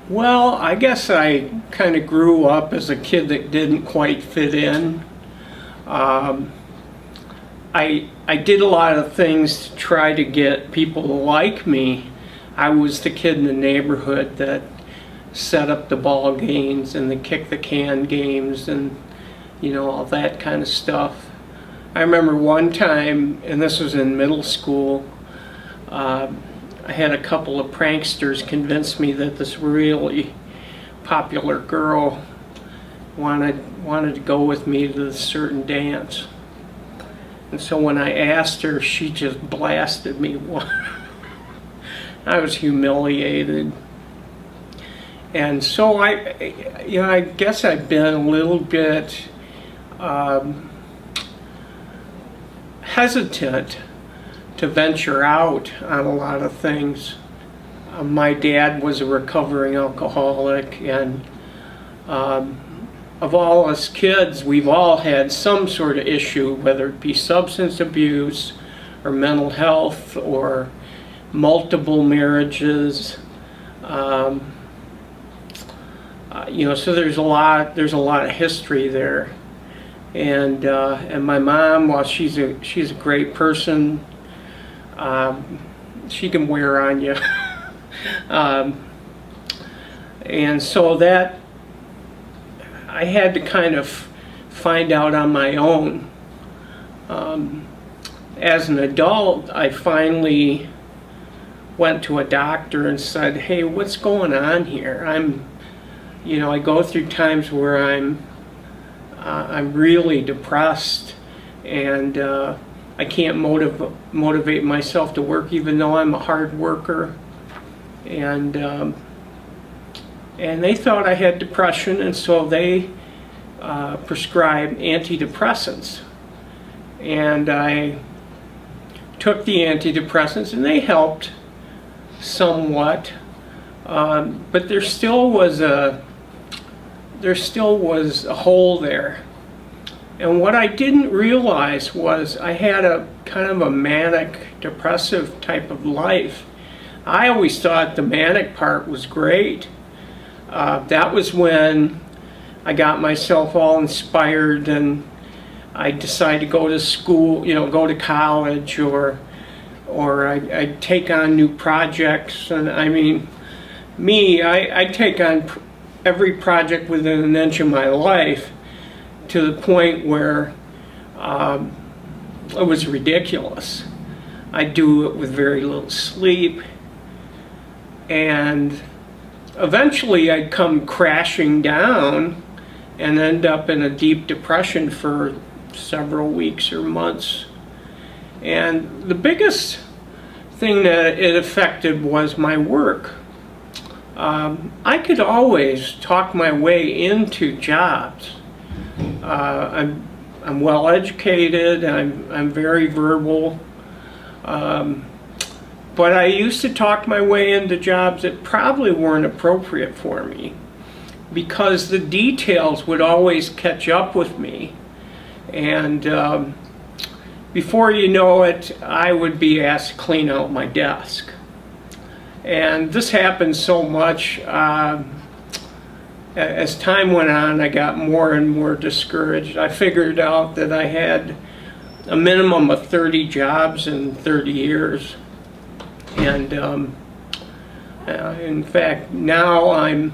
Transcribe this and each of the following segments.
Well, I guess I kind of grew up as a kid that didn't quite fit in. Um, I did a lot of things to try to get people to like me. I was the kid in the neighborhood that set up the ball games and the kick the can games and all that kind of stuff. I remember one time, and this was in middle school, I had a couple of pranksters convince me that this really popular girl wanted to go with me to a certain dance. And so when I asked her, she just blasted me. I was humiliated. And so I guess I've been a little bit hesitant to venture out on a lot of things. My dad was a recovering alcoholic, and of all us kids, we've all had some sort of issue, whether it be substance abuse or mental health or multiple marriages. So there's a lot of history there, and my mom, while she's a great person, she can wear on you, and so that I had to kind of find out on my own. As an adult, I finally went to a doctor and said, "Hey, what's going on here? I go through times where I'm really depressed, and I can't motivate myself to work, even though I'm a hard worker." And they thought I had depression, and so they prescribed antidepressants. And I took the antidepressants, and they helped somewhat, but there still was a hole there. And what I didn't realize was I had a kind of a manic depressive type of life. I always thought the manic part was great. That was when I got myself all inspired and I decided to go to school, go to college, or I'd take on new projects. And I mean, I'd take on every project within an inch of my life, to the point where it was ridiculous. I do it with very little sleep, and eventually I'd come crashing down and end up in a deep depression for several weeks or months. And the biggest thing that it affected was my work. I could always talk my way into jobs. I'm well educated. I'm very verbal, but I used to talk my way into jobs that probably weren't appropriate for me, because the details would always catch up with me, and before you know it, I would be asked to clean out my desk. And this happened so much. As time went on, I got more and more discouraged. I figured out that I had a minimum of 30 jobs in 30 years. And in fact, now I'm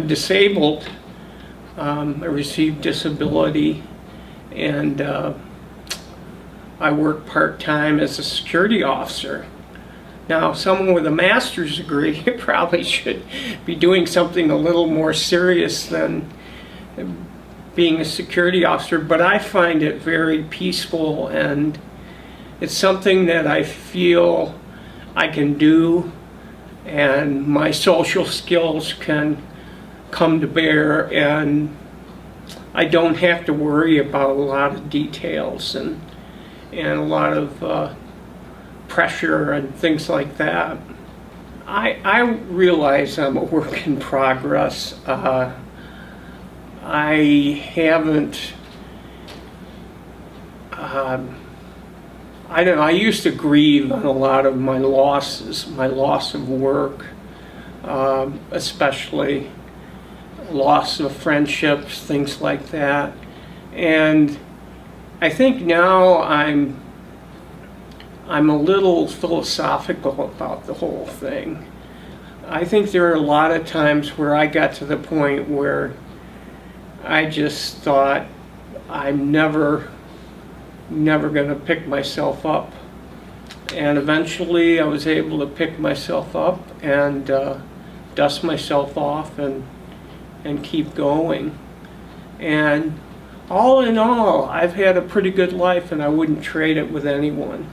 disabled. I received disability, and I work part-time as a security officer. Now, someone with a master's degree probably should be doing something a little more serious than being a security officer, but I find it very peaceful, and it's something that I feel I can do, and my social skills can come to bear, and I don't have to worry about a lot of details and a lot of pressure and things like that. I realize I'm a work in progress. I haven't, I used to grieve on a lot of my losses, my loss of work, especially loss of friendships, things like that. And I think now I'm a little philosophical about the whole thing. I think there are a lot of times where I got to the point where I just thought I'm never going to pick myself up. And eventually I was able to pick myself up and dust myself off and keep going. And all in all, I've had a pretty good life, and I wouldn't trade it with anyone.